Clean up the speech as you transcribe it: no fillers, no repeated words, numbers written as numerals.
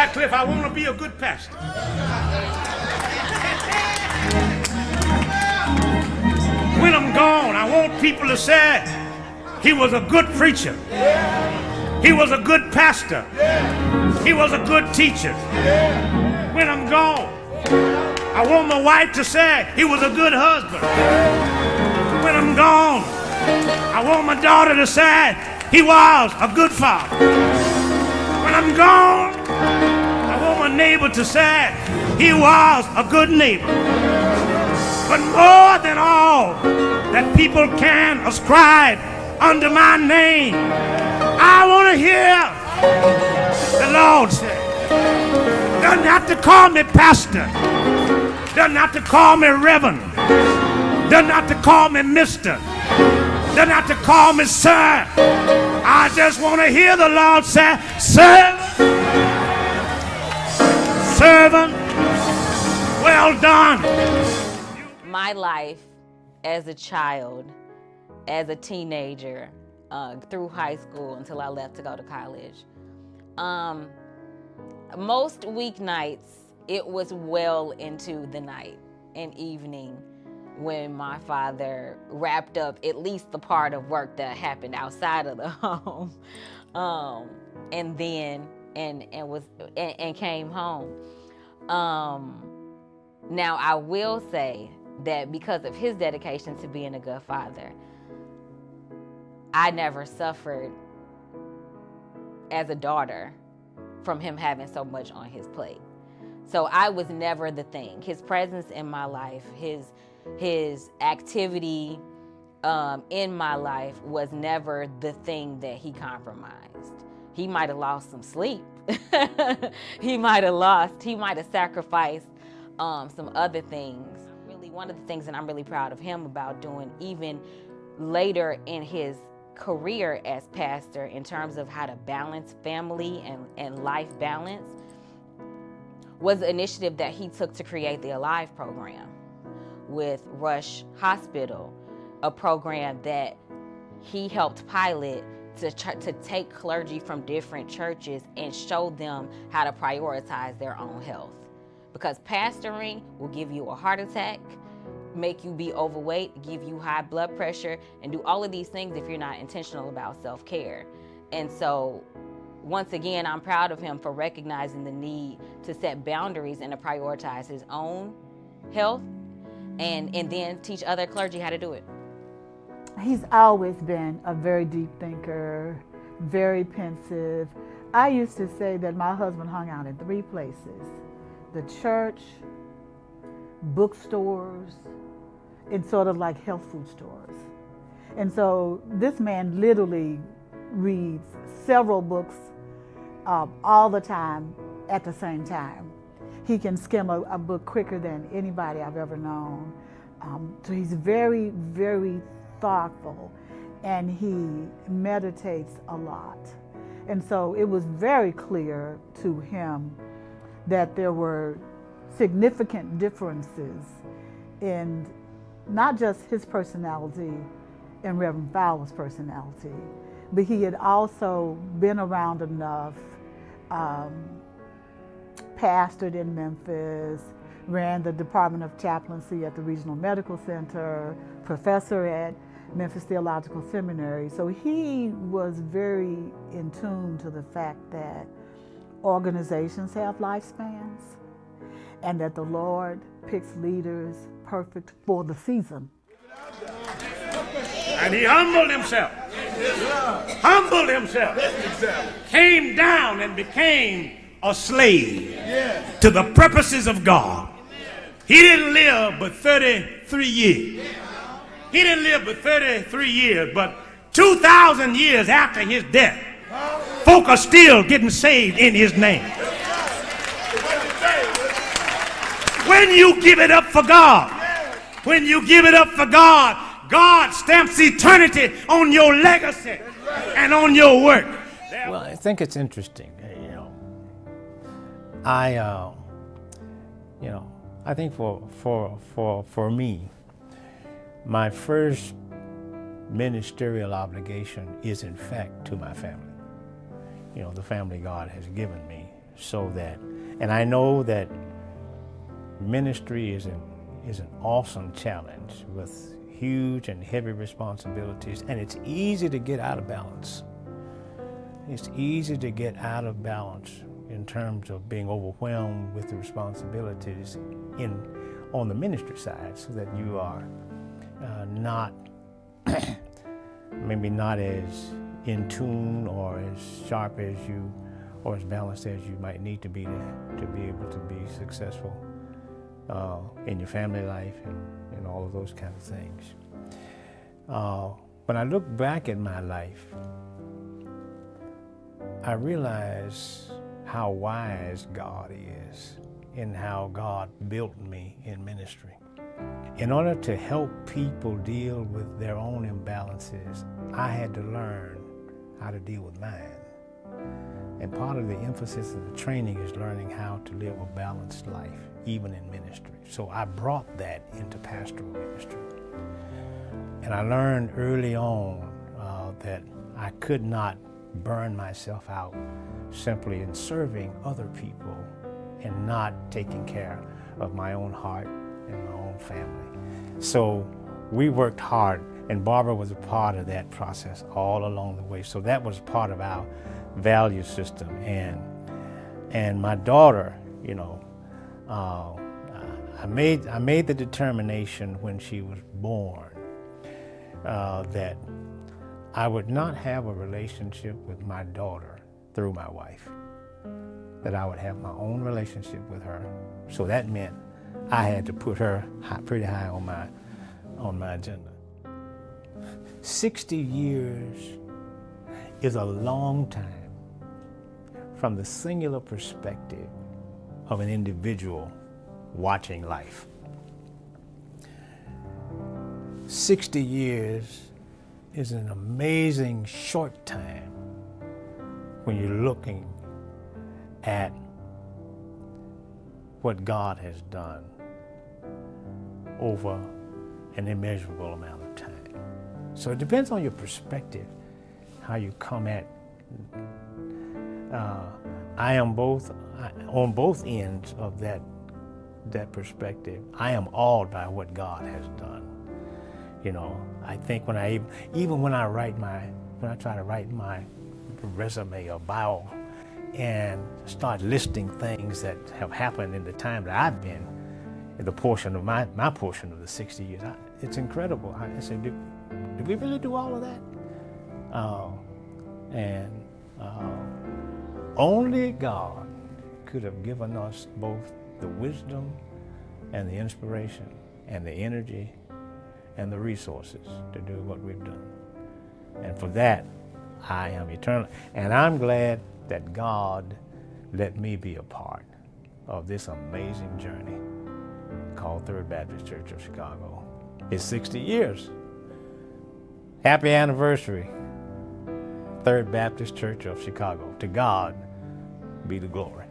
said, Cliff, I want to be a good pastor. When I'm gone, I want people to say he was a good preacher. He was a good pastor. He was a good teacher. When I'm gone, I want my wife to say he was a good husband. When I'm gone, I want my daughter to say he was a good father. When I'm gone, I want my neighbor to say he was a good neighbor. But more than all that people can ascribe under my name, I want to hear the Lord say, doesn't have to call me pastor, doesn't have to call me reverend, doesn't have to call me mister, doesn't have to call me sir. I just want to hear the Lord say, servant, well done. My life as a child, as a teenager, through high school until I left to go to college. Most weeknights, it was well into the night and evening when my father wrapped up at least the part of work that happened outside of the home, and came home. Now I will say that because of his dedication to being a good father, I never suffered as a daughter from him having so much on his plate. So I was never the thing. His presence in my life, his activity in my life was never the thing that he compromised. He might have lost some sleep. He might have sacrificed some other things. One of the things that I'm really proud of him about doing, even later in his career as pastor, in terms of how to balance family and life balance, was the initiative that he took to create the Alive program with Rush Hospital, a program that he helped pilot to take clergy from different churches and show them how to prioritize their own health. Because pastoring will give you a heart attack, make you be overweight, give you high blood pressure, and do all of these things if you're not intentional about self-care. And so, once again, I'm proud of him for recognizing the need to set boundaries and to prioritize his own health and then teach other clergy how to do it. He's always been a very deep thinker, very pensive. I used to say that my husband hung out in 3 places: the church, bookstores, and sort of like health food stores. And so this man literally reads several books all the time at the same time. He can skim a book quicker than anybody I've ever known. So he's very, very thoughtful, and he meditates a lot. And so it was very clear to him that there were significant differences in not just his personality and Reverend Fowler's personality, but he had also been around enough, pastored in Memphis, ran the Department of Chaplaincy at the Regional Medical Center, professor at Memphis Theological Seminary. So he was very in tune to the fact that organizations have lifespans and that the Lord picks leaders perfect for the season. And he humbled himself. Came down and became a slave to the purposes of God. He didn't live but 33 years. He didn't live but 33 years, but 2,000 years after his death, folk are still getting saved in his name. When you give it up for God, God stamps eternity on your legacy and on your work. Well, I think it's interesting. I think for me, my first ministerial obligation is in fact to my family. The family God has given me. so that, and I know that ministry is an awesome challenge with huge and heavy responsibilities, and it's easy to get out of balance. It's easy to get out of balance in terms of being overwhelmed with the responsibilities on the ministry side, so that you are not maybe not as in tune or as sharp as you, or as balanced as you might need to be able to be successful in your family life and all of those kind of things. When I look back at my life, I realize how wise God is in how God built me in ministry. In order to help people deal with their own imbalances, I had to learn how to deal with mine. And part of the emphasis of the training is learning how to live a balanced life, even in ministry. So I brought that into pastoral ministry. And I learned early on that I could not burn myself out simply in serving other people and not taking care of my own heart and my own family. So we worked hard, and Barbara was a part of that process all along the way. So that was part of our value system. And my daughter, you know, I made the determination when she was born that I would not have a relationship with my daughter through my wife, that I would have my own relationship with her. So that meant I had to put her pretty high on my agenda. 60 years is a long time from the singular perspective of an individual watching life. 60 years is an amazing short time when you're looking at what God has done over an immeasurable amount of time. So it depends on your perspective, how you come at. I am on both ends of that perspective. I am awed by what God has done. You know, I think when I try to write my resume or bio and start listing things that have happened in the time that I've been in the portion of my portion of the 60 years, it's incredible. I said, did we really do all of that? Only God could have given us both the wisdom and the inspiration and the energy and the resources to do what we've done. And for that, I am eternal. And I'm glad that God let me be a part of this amazing journey called Third Baptist Church of Chicago. It's 60 years. Happy anniversary, Third Baptist Church of Chicago. To God be the glory.